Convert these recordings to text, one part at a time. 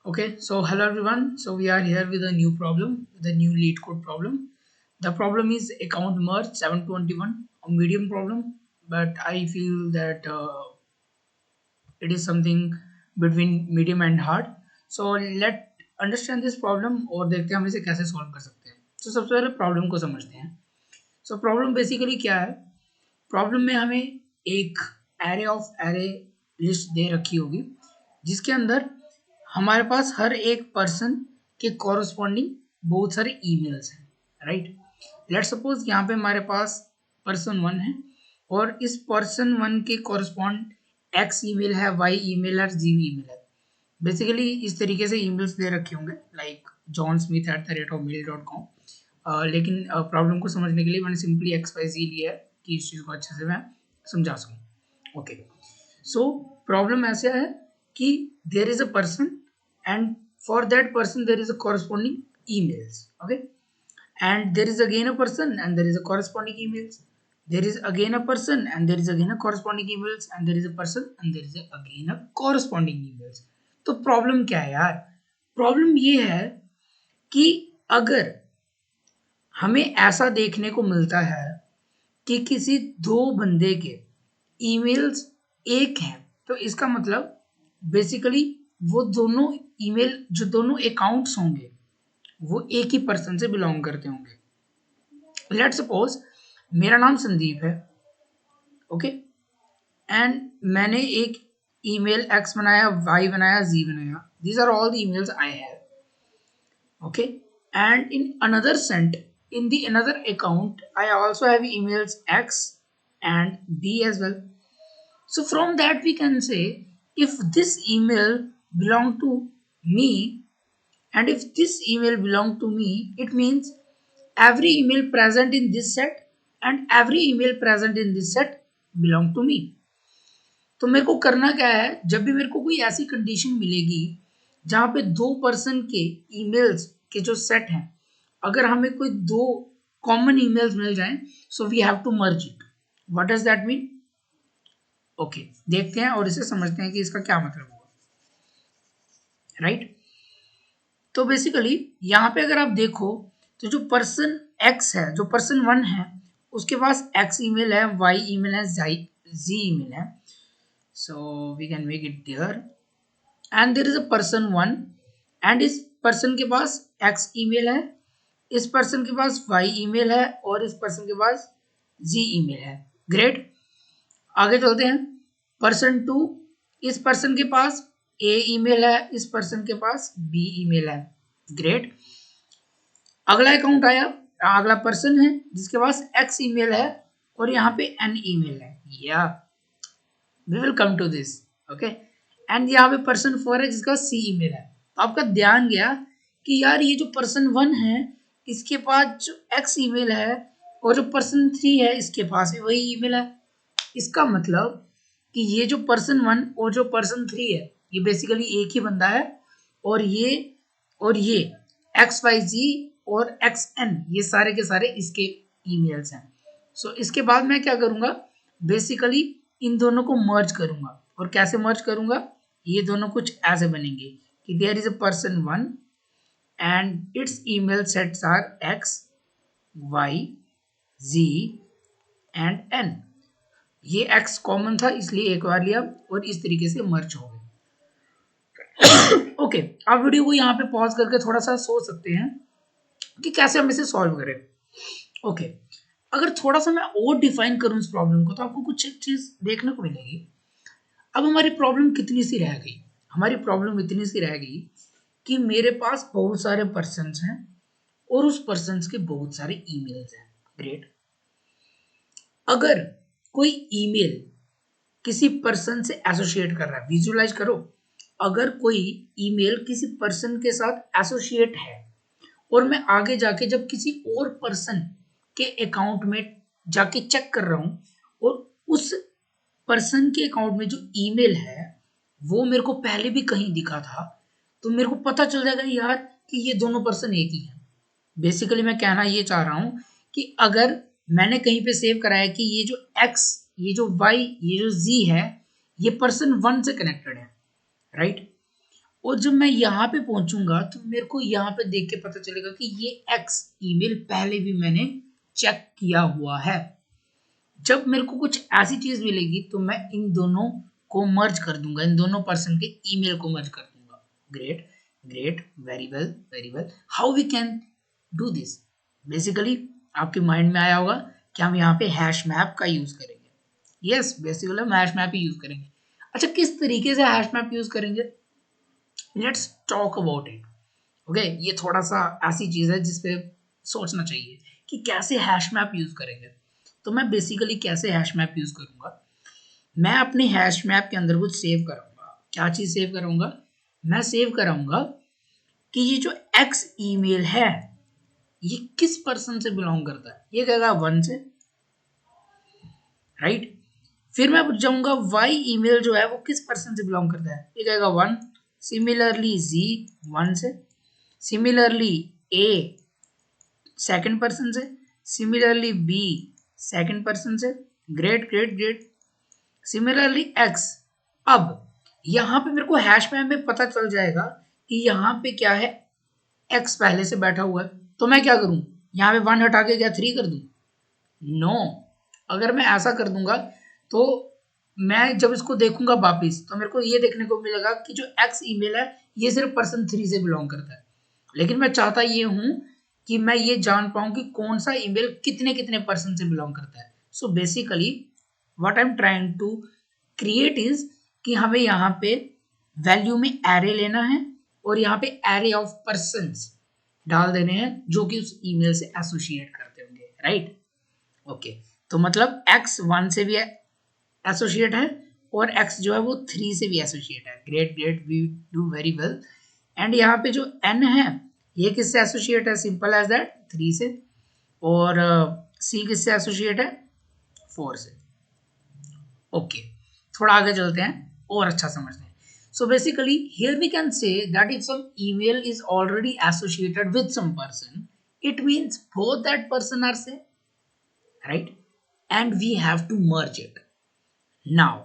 Okay, so hello everyone. So we are here with a new problem, the new lead code problem. The problem is account merge 721, a medium problem, but I feel that it is something between medium and hard. So let understand this problem और देखते हैं हम इसे कैसे solve कर सकते हैं. तो सबसे पहले प्रॉब्लम को समझते हैं. सो प्रॉब्लम बेसिकली क्या है. प्रॉब्लम में हमें एक एरे ऑफ एरे लिस्ट दे रखी होगी जिसके अंदर हमारे पास हर एक पर्सन के कॉरस्पॉन्डिंग बहुत सारे ईमेल्स हैं, राइट. लेट्स सपोज यहाँ पे हमारे पास पर्सन वन है और इस पर्सन वन के कॉरस्पॉन्ड एक्स ईमेल है, वाई ईमेल है, जी ईमेल है. बेसिकली इस तरीके से ईमेल्स दे रखे होंगे लाइक johnsmith@mail.com. लेकिन प्रॉब्लम को समझने के लिए मैंने सिंपली एक्स वाई जी लिया है कि इस चीज़ को अच्छे से मैं समझा सकूँ. ओके, सो प्रॉब्लम ऐसा है कि there is a person and for that person there is a corresponding emails. Okay, and there is again a person and there is a corresponding emails. There is again a person and there is again a corresponding emails and there is a person and there is again a corresponding emails. तो problem क्या है यार. Problem ये है कि अगर हमें ऐसा देखने को मिलता है कि किसी दो बंदे के ईमेल्स एक हैं, तो इसका मतलब बेसिकली वो दोनों ईमेल जो दोनों अकाउंट्स होंगे वो एक ही पर्सन से बिलोंग करते होंगे. लेट्स सपोज मेरा नाम संदीप है, ओके, एंड मैंने एक ईमेल एक्स बनाया, वाई बनाया, जी बनाया. These are all the emails I have. Okay, and in another sent in the another account I also have emails x and b as well. So from that we can say if this email belong to me and if this email belong to me, it means every email present in this set and every email present in this set belong to me. तो मेरे को करना क्या है, जब भी मेरे को कोई ऐसी कंडीशन मिलेगी जहाँ पे दो पर्सन के ईमेल्स के जो सेट हैं, अगर हमें कोई दो कॉमन ईमेल्स मिल जाएं, so we have to merge it. What does that mean? Okay, देखते हैं और इसे समझते हैं कि इसका क्या मतलब होगा, राइट. तो बेसिकली यहाँ पे अगर आप देखो तो जो पर्सन एक्स है, जो पर्सन वन है, उसके पास एक्स ईमेल है, वाई ईमेल है, जी ईमेल है. So we can make it there. And there is a person one and इस पर्सन के पास x ईमेल है, इस पर्सन के पास y ईमेल है और इस पर्सन के पास z ईमेल है. ग्रेट, आगे चलते हैं. पर्सन टू, इस पर्सन के पास a ईमेल है, इस पर्सन के पास b ईमेल है. ग्रेट, अगला अकाउंट आया, अगला पर्सन है जिसके पास x ईमेल है और यहाँ पे n ईमेल है. या we will come to this. Okay, and यहाँ पे पर्सन फोर है जिसका सी ईमेल है. तो आपका ध्यान गया कि यार ये जो पर्सन वन है इसके पास जो एक्स ईमेल है और जो पर्सन थ्री है इसके पास भी वही ईमेल है. इसका मतलब कि ये जो पर्सन वन और जो पर्सन थ्री है ये बेसिकली एक ही बंदा है और ये एक्स वाई जी और एक्स एन ये सारे के सारे इसके ईमेल्स हैं. सो इसके बाद मैं क्या करूँगा, बेसिकली इन दोनों को मर्ज करूंगा. और कैसे मर्ज करूंगा, ये दोनों कुछ ऐसे बनेंगे कि there is a person one and its email sets are X Y Z and N. ये एक्स कॉमन था इसलिए एक बार लिया और इस तरीके से मर्ज हो गए. ओके, आप वीडियो को यहाँ पे पॉज करके थोड़ा सा सोच सकते हैं कि कैसे हम इसे सॉल्व करें. ओके, अगर थोड़ा सा मैं और डिफाइन करूं इस प्रॉब्लम को तो आपको कुछ एक चीज देखने को मिलेगी. अब हमारी प्रॉब्लम कितनी सी रह गई, हमारी प्रॉब्लम इतनी सी रह गई कि मेरे पास बहुत सारे पर्सन्स हैं और उस पर्सन्स के बहुत सारे ईमेल्स हैं. ग्रेट, अगर कोई ईमेल किसी पर्सन से एसोसिएट कर रहा है, विजुअलाइज करो, अगर कोई ईमेल किसी पर्सन के साथ एसोसिएट है और मैं आगे जाके जब किसी और पर्सन के अकाउंट में जाके चेक कर रहा हूं और उस पर्सन के अकाउंट में जो ईमेल है वो मेरे को पहले भी कहीं दिखा था, तो मेरे को पता चल जाएगा यार कि ये दोनों पर्सन एक ही हैं. बेसिकली मैं कहना ये चाह रहा हूं कि अगर मैंने कहीं पे सेव कराया कि ये जो x, ये जो y, ये जो z है ये पर्सन वन से कनेक्टेड है, राइट. और जब मैं यहाँ पे पहुंचूंगा तो मेरे को यहाँ पे देख के पता चलेगा कि ये एक्स ईमेल पहले भी मैंने चेक किया हुआ है। जब मेरे को कुछ ऐसी चीज मिलेगी तो मैं इन दोनों को मर्ज कर दूंगा, इन दोनों पर्सन के ईमेल को मर्ज कर दूंगा। Great, great, very well, very well. How we can do this? Basically आपके माइंड में आया होगा कि हम यहाँ पे हैश मैप का यूज करेंगे। यस, बेसिकली हम हैश मैप ही यूज करेंगे। अच्छा, किस तरीके से हैश मैप यूज करेंगे? Let's talk about it. Okay, ये थोड़ा सा ऐसी चीज है जिसपे सोचना चाहिए कि कैसे हैश मैप यूज करेंगे। तो मैं बेसिकली कैसे हैश मैप यूज करूंगा, मैं अपने हैश मैप के अंदर कुछ सेव करूंगा। क्या चीज सेव करूंगा? मैं सेव कराऊंगा कि ये जो एक्स ईमेल है ये किस पर्सन से बिलोंग करता है। ये कहेगा 1 से, राइट। फिर मैं पूछ जाऊंगा वाई ईमेल जो है वो किस पर्सन से बिलोंग करता है। ये कहेगा 1। सिमिलरली जी 1 से, सिमिलरली ए सेकंड पर्सन से, सिमिलरली बी सेकंड पर्सन से। Great, great, great. Similarly x. अब यहाँ पे मेरे को हैश मैप में पता चल जाएगा कि यहाँ पे क्या है, एक्स पहले से बैठा हुआ है। तो मैं क्या करूं, यहाँ पे 1 हटा के क्या 3 कर दूं? नो। अगर मैं ऐसा कर दूंगा तो मैं जब इसको देखूंगा वापिस तो मेरे को ये देखने को मिलेगा कि जो एक्स ईमेल है ये सिर्फ पर्सन 3 से बिलोंग करता है। लेकिन मैं चाहता ये हूं कि मैं ये जान पाऊं कि कौन सा ईमेल कितने कितने पर्सन से बिलोंग करता है। So basically what I am trying to create is कि हमें यहाँ पे वैल्यू में एरे लेना है और यहाँ पे एरे ऑफ पर्सन्स डाल देने हैं जो कि उस ईमेल से एसोसिएट करते होंगे, राइट। ओके, तो मतलब x 1 से भी एसोसिएट है और x जो है वो 3 से भी एसोसिएट है। Great, great, we do very well. And यहाँ पे जो n है ये किससे एसोसिएट है? सिंपल एज दैट, 3 से। और c किससे एसोसिएट है? 4 से। ओके, थोड़ा आगे चलते हैं और अच्छा समझते हैं। So basically here we can say that if some email is already associated with some person, it means both that person are same, right? And we have to merge it. Now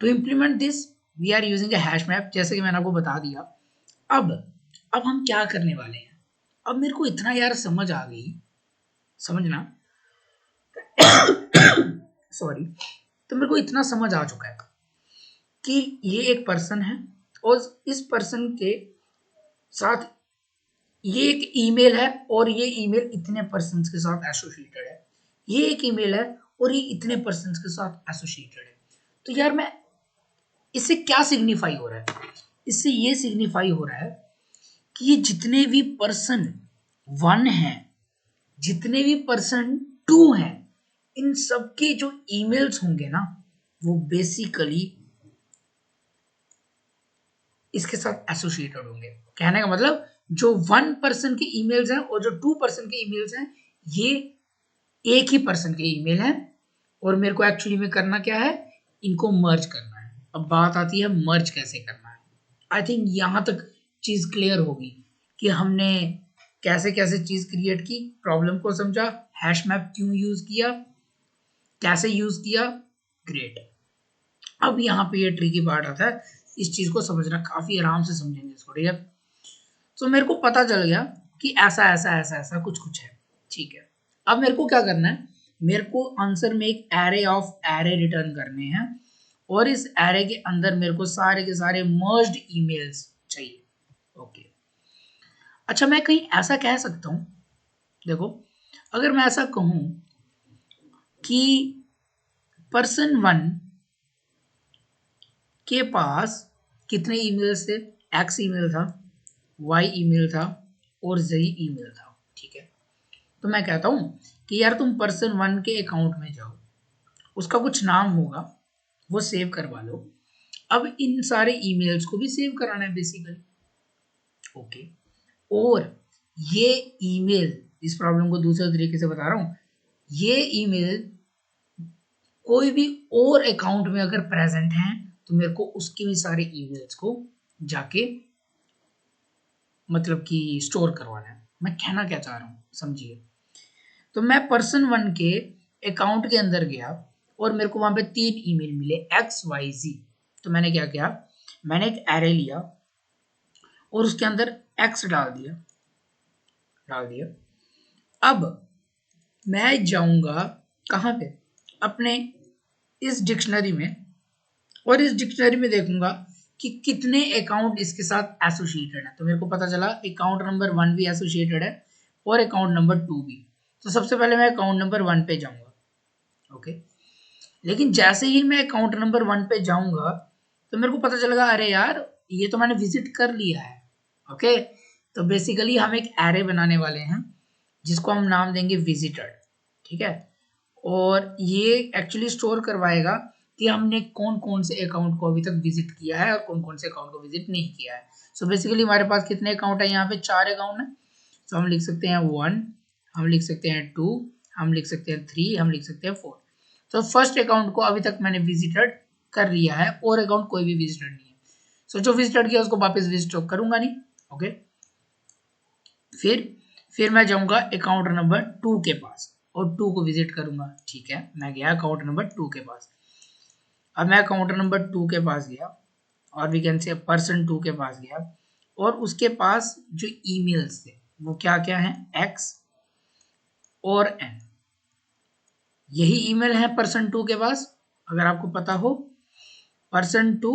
to implement this we are using a hash map, जैसे कि मैंने आपको बता दिया। अब हम क्या करने वाले हैं? अब मेरे को इतना यार समझ आ गई, समझना सॉरी। तो मेरे को इतना समझ आ चुका है कि ये एक पर्सन है और इस पर्सन के साथ ये एक ईमेल है और ये ईमेल इतने पर्सन्स के साथ एसोसिएटेड है। ये एक ईमेल है और ये इतने पर्सन्स के साथ एसोसिएटेड है। तो यार मैं इससे क्या सिग्निफाई हो रहा है? इससे ये सिग्निफाई हो रहा है कि ये जितने भी पर्सन 1 हैं, जितने भी पर्सन 2 हैं, इन सबके जो ईमेल्स होंगे ना वो बेसिकली इसके साथ एसोसिएटेड होंगे। कहने का मतलब जो 1 पर्सन के ईमेल्स हैं और जो 2 पर्सन के ईमेल्स हैं ये एक ही पर्सन के ईमेल हैं और मेरे को एक्चुअली में करना क्या है, इनको मर्ज करना है। अब बात आती है मर्ज कैसे करना है। आई थिंक यहाँ तक चीज क्लियर होगी कि हमने कैसे कैसे चीज क्रिएट की, प्रॉब्लम को समझा, हैश मैप क्यों यूज किया, कैसे यूज किया। ग्रेट। अब यहाँ पे ये ट्रिकी पार्ट आता है, इस चीज को समझना, काफी आराम से समझेंगे इसको, ठीक है। तो मेरे को पता चल गया कि ऐसा ऐसा ऐसा ऐसा कुछ कुछ है, ठीक है। अब मेरे को क्या करना है, मेरे को आंसर में एक एरे ऑफ एरे रिटर्न करने हैं और इस एरे के अंदर मेरे को सारे के सारे मर्ज्ड ईमेल्स चाहिए। ओके, अच्छा मैं कहीं ऐसा कह सकता हूं, देखो अगर मैं ऐसा कहूं कि पर्सन 1 के पास कितने ईमेल्स थे? एक्स ईमेल था, वाई ईमेल था और जी ईमेल था, ठीक है। तो मैं कहता हूं कि यार तुम पर्सन 1 के अकाउंट में जाओ, उसका कुछ नाम होगा वो सेव करवा लो। अब इन सारे ईमेल्स को भी सेव कराना है बेसिकली। ओके, और ये ईमेल, इस प्रॉब्लम को दूसरे तरीके से बता रहा हूं, ये ईमेल कोई भी और अकाउंट में अगर प्रेजेंट है तो मेरे को उसके भी सारे ईमेल्स को जाके मतलब कि स्टोर करवाना है। मैं कहना क्या चाह रहा हूँ समझिए। तो मैं पर्सन 1 के अकाउंट के अंदर गया और मेरे को वहां पे 3 ईमेल मिले, एक्स वाई जी। तो मैंने क्या किया, मैंने एक एरे लिया और उसके अंदर x डाल दिया। अब मैं जाऊंगा कहाँ पे, अपने इस डिक्शनरी में, और इस डिक्शनरी में देखूंगा कि कितने अकाउंट इसके साथ एसोसिएटेड है। तो मेरे को पता चला अकाउंट नंबर 1 भी एसोसिएटेड है और अकाउंट नंबर 2 भी। तो सबसे पहले मैं अकाउंट नंबर 1 पे जाऊंगा, ओके। लेकिन जैसे ही मैं अकाउंट नंबर 1 पे जाऊंगा तो मेरे को पता चलेगा अरे यार ये तो मैंने विजिट कर लिया है, ओके। तो बेसिकली हम एक एरे बनाने वाले हैं जिसको हम नाम देंगे विजिटेड, ठीक है। और ये एक्चुअली स्टोर करवाएगा कि हमने कौन कौन से अकाउंट को अभी तक विजिट किया है और कौन कौन से अकाउंट को विजिट नहीं किया है। सो बेसिकली हमारे पास कितने अकाउंट है, यहाँ पे 4 अकाउंट है। सो हम लिख सकते हैं 1, हम लिख सकते हैं 2, हम लिख सकते हैं 3, हम लिख सकते हैं 4। तो फर्स्ट अकाउंट को अभी तक मैंने विजिटेड कर लिया है और अकाउंट कोई भी विजिटेड नहीं है। सो जो विजिटेड किया उसको वापस विजिट करूंगा नहीं, ओके। फिर मैं जाऊंगा अकाउंट नंबर 2 के पास और 2 को विजिट करूंगा, ठीक है। मैं गया अकाउंट नंबर 2 के पास। अब मैं अकाउंट नंबर 2 के पास गया और वी कैन से पर्सन 2 के पास गया और उसके पास जो ईमेल्स थे वो क्या क्या हैं, x और n। यही ईमेल है पर्सन 2 के पास, अगर आपको पता हो। पर्सन 2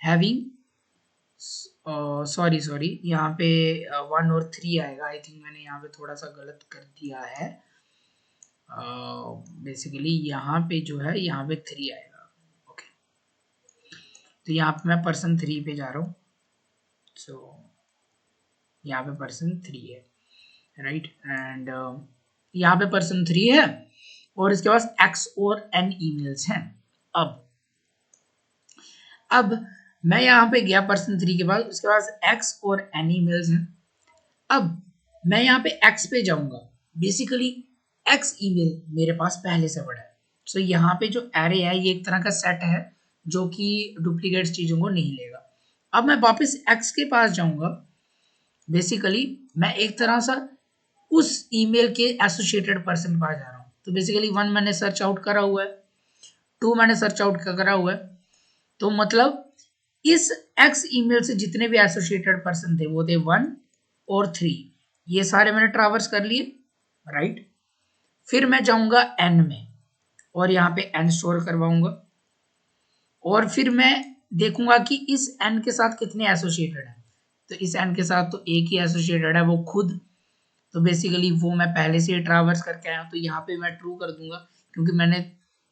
हैविंग, सॉरी यहाँ पे 1 और 3 आएगा। आई थिंक मैंने यहाँ पे थोड़ा सा गलत कर दिया है। बेसिकली यहाँ पे जो है यहाँ पे 3 आएगा, ओके। तो यहाँ पे मैं पर्सन 3 पे जा रहा हूँ। सो यहाँ पे पर्सन 3 है, राइट। एंड यहाँ पे पर्सन 3 है और इसके पास x और n ईमेल्स हैं। अब मैं यहाँ पे गया पर्सन 3 के पास, उसके पास x और n ईमेल्स हैं। अब मैं यहाँ पे x पे जाऊंगा, बेसिकली x ईमेल मेरे पास पहले से पड़ा है। सो यहाँ पे जो एरे है ये एक तरह का सेट है जो कि डुप्लीकेट चीजों को नहीं लेगा। अब मैं वापस x के पास जाऊंगा, बेसिकली मैं एक तरह सा उस ईमेल के एसोसिएटेड पर्सन के पास जा रहा हूँ। तो बेसिकली 1 मैंने सर्च आउट करा हुआ है, 2 मैंने सर्च आउट करा हुआ है। तो मतलब इस x ईमेल से जितने भी एसोसिएटेड पर्सन थे वो थे 1 और 3, ये सारे मैंने ट्रावर्स कर लिए, राइट। फिर मैं जाऊंगा n में और यहाँ पे n स्टोर करवाऊंगा और फिर मैं देखूंगा कि इस n के साथ कितने एसोसिएटेड हैं। तो इस n के साथ तो एक ही एसोसिएटेड है, वो खुद। तो बेसिकली वो मैं पहले से ही ट्रावर्स करके आया हूँ, तो यहाँ पे मैं ट्रू कर दूंगा क्योंकि मैंने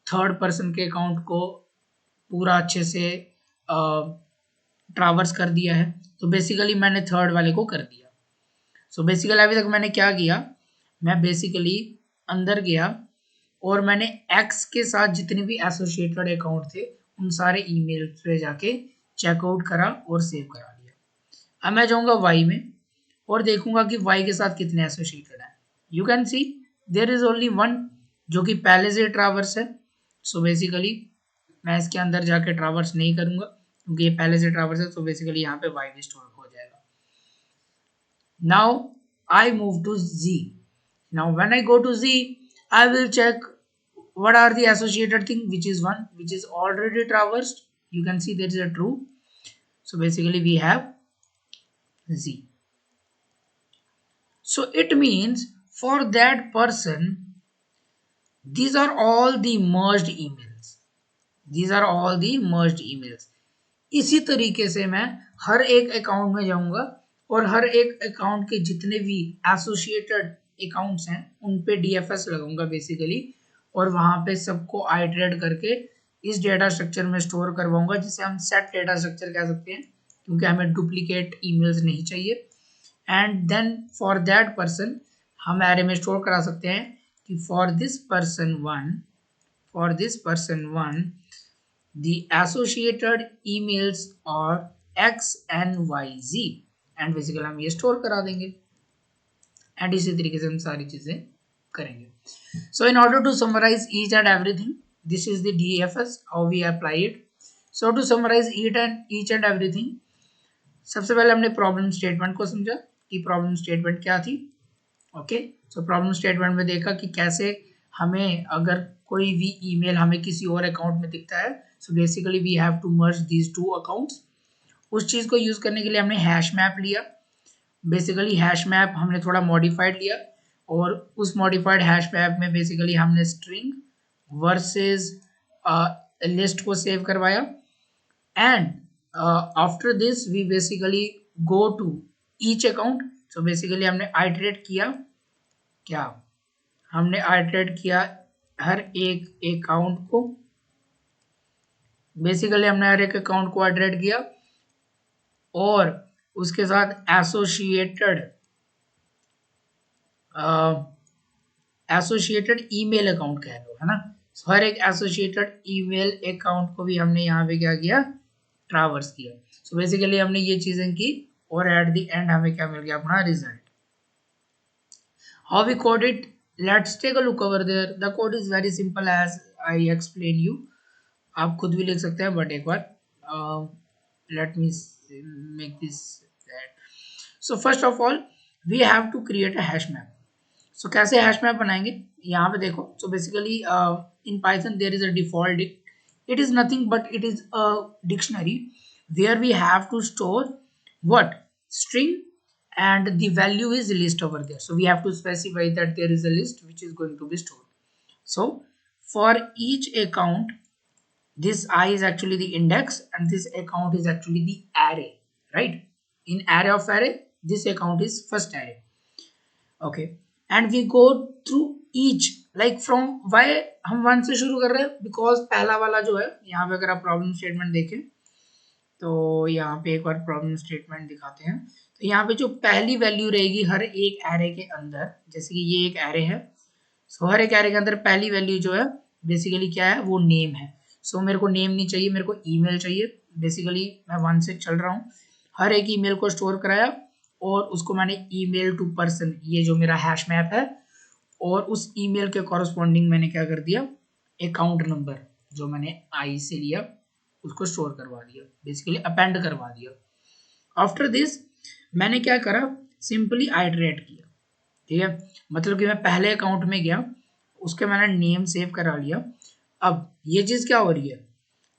थर्ड पर्सन के अकाउंट को पूरा अच्छे से ट्रावर्स कर दिया है। तो बेसिकली मैंने थर्ड वाले को कर दिया। सो बेसिकली अभी तक मैंने क्या किया, मैं बेसिकली अंदर गया और मैंने x के साथ जितने भी एसोसिएटेड अकाउंट थे उन सारे ईमेल पे जाके चेकआउट करा और सेव करा लिया। अब मैं जाऊंगा y में और देखूंगा कि y के साथ कितने एसोसिएटेड है। You can see there is only 1 जो कि पहले से ट्रावर्स है। सो बेसिकली मैं इसके अंदर जाके ट्रावर्स नहीं करूंगा क्योंकि ये पहले से ट्रावर्स है। तो बेसिकली यहाँ पे y भी स्टोर हो जाएगा। Now I move to Z. Now when I go to Z, I will check what are the associated thing, which is 1, which is already traversed. You can see there is a true. So basically we have Z. So it means for that person, these are all the merged emails. These are all the merged emails. इसी तरीके से मैं हर एक account में जाऊंगा और हर एक account के जितने भी एसोसिएटेड अकाउंट्स हैं उन पे DFS लगाऊंगा बेसिकली, और वहां पे सबको आइटरेट करके इस डेटा स्ट्रक्चर में स्टोर करवाऊंगा जिसे हम सेट डेटा स्ट्रक्चर कह सकते हैं क्योंकि हमें डुप्लीकेट ईमेल्स नहीं चाहिए। And then for that person हम एरे में स्टोर करा सकते हैं कि for this person 1 the associated emails are x and y z, and basically हम ये स्टोर करा देंगे एंड इसी तरीके से हम सारी चीजें करेंगे। So in order to summarise each and everything, this is the DFS how we apply it. So to summarise each and everything, सबसे पहले हमने प्रॉब्लम स्टेटमेंट को समझा कि प्रॉब्लम स्टेटमेंट क्या थी, ओके। सो प्रॉब्लम स्टेटमेंट में देखा कि कैसे हमें अगर कोई भी ईमेल हमें किसी और अकाउंट में दिखता है, so basically we have to merge these two accounts उस चीज़ को यूज़ करने के लिए हमने हैश मैप लिया। बेसिकली हैश मैप हमने थोड़ा मॉडिफाइड लिया और उस मॉडिफाइड हैश मैप में बेसिकली हमने स्ट्रिंग वर्सेस लिस्ट को सेव करवाया and after this we basically go to each account. So basically हमने आइटरेट किया, क्या हमने आइटरेट किया हर एक अकाउंट को। बेसिकली हमने हर एक अकाउंट को आइटरेट किया और उसके साथ एसोसिएटेड ईमेल अकाउंट कह लो, है ना। हर एक एसोसिएटेड ईमेल अकाउंट को भी हमने यहाँ पे क्या किया, ट्रावर्स किया। सो बेसिकली हमने ये चीजें की और एट द एंड हमें क्या मिल गया, अपना result. How we code it, let's take a look over there. The code is very simple as I explain you. आप खुद भी लिख सकते हैं बट एक बार let me make this that. So first of all we have to create a hash map. सो कैसे हैश मैप बनाएंगे, यहाँ पे देखो। So basically in Python there is a default, it is nothing but it is a dictionary where we have to store what, string, and the value is list over there. So we have to specify that there is a list which is going to be stored. So for each account, this I is actually the index and this account is actually the array, right? In array of array, this account is first array. Okay, and we go through each, like from why हम one से शुरू कर रहे हैं, because पहला वाला जो है, यहाँ पे अगर आप प्रॉब्लम स्टेटमेंट देखें तो यहाँ पे एक बार प्रॉब्लम स्टेटमेंट दिखाते हैं। तो यहाँ पे जो पहली वैल्यू रहेगी हर एक एरे के अंदर, जैसे कि ये एक एरे है, सो हर एक एरे के अंदर पहली वैल्यू जो है बेसिकली क्या है, वो नेम है। सो मेरे को नेम नहीं चाहिए, मेरे को ईमेल चाहिए। बेसिकली मैं वन से चल रहा हूँ, हर एक ईमेल को स्टोर कराया और उसको मैंने ईमेल टू पर्सन, ये जो मेरा हैश मैप है, और उस ईमेल के कॉरस्पॉन्डिंग मैंने क्या कर दिया, अकाउंट नंबर जो मैंने आई से लिया उसको स्टोर करवा दिया, बेसिकली अपेंड करवा दिया। आफ्टर दिस मैंने क्या करा, सिंपली आइटरेट किया, ठीक है। मतलब कि मैं पहले अकाउंट में गया, उसके मैंने नेम सेव करा लिया। अब ये चीज क्या हो रही है,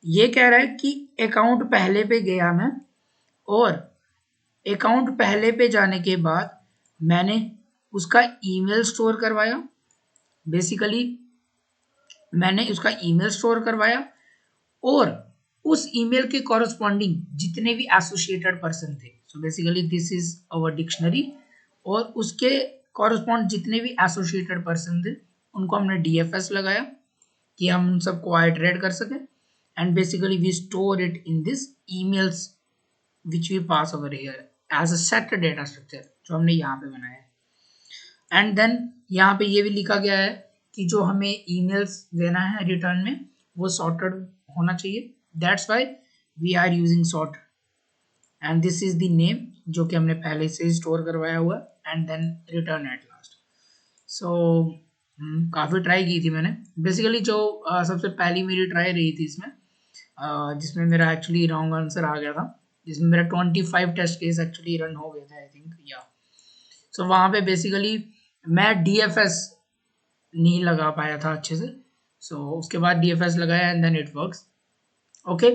ये कह रहा है कि अकाउंट पहले पे गया मैं, और अकाउंट पहले पे जाने के बाद मैंने उसका ईमेल स्टोर करवाया। बेसिकली मैंने उसका ईमेल स्टोर करवाया और उस ईमेल के कॉरस्पॉन्डिंग जितने भी एसोसिएटेड पर्सन थे, so basically this is our dictionary, और उसके कॉरस्पॉन्ड जितने भी एसोसिएटेड पर्सन थे उनको हमने डीएफएस लगाया कि हम उन सबको आइटरेट कर सकें। And basically we store it in this emails which we pass over here as a set data structure, जो हमने यहाँ पे बनाया है। एंड देन यहाँ पे ये भी लिखा गया है कि जो हमें ईमेल्स देना है रिटर्न में वो सॉर्टेड होना चाहिए, that's why we are using sort. And this is the name जो कि हमने पहले से ही स्टोर करवाया हुआ, and then return at last. So काफ़ी ट्राई की थी मैंने। बेसिकली जो सबसे पहली मेरी ट्राई रही थी इसमें, जिसमें मेरा एक्चुअली रॉन्ग आंसर आ गया था, जिसमें मेरा 25 टेस्ट केस एक्चुअली रन हो गए थे आई थिंक, या। सो वहाँ पे बेसिकली मैं डीएफएस नहीं लगा पाया था अच्छे से, सो उसके बाद डीएफएस लगाया and then it works. Okay,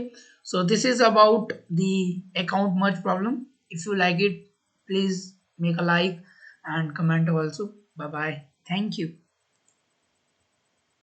so this is about the account merge problem. If you like it, please make a like and comment also. Bye bye, thank you.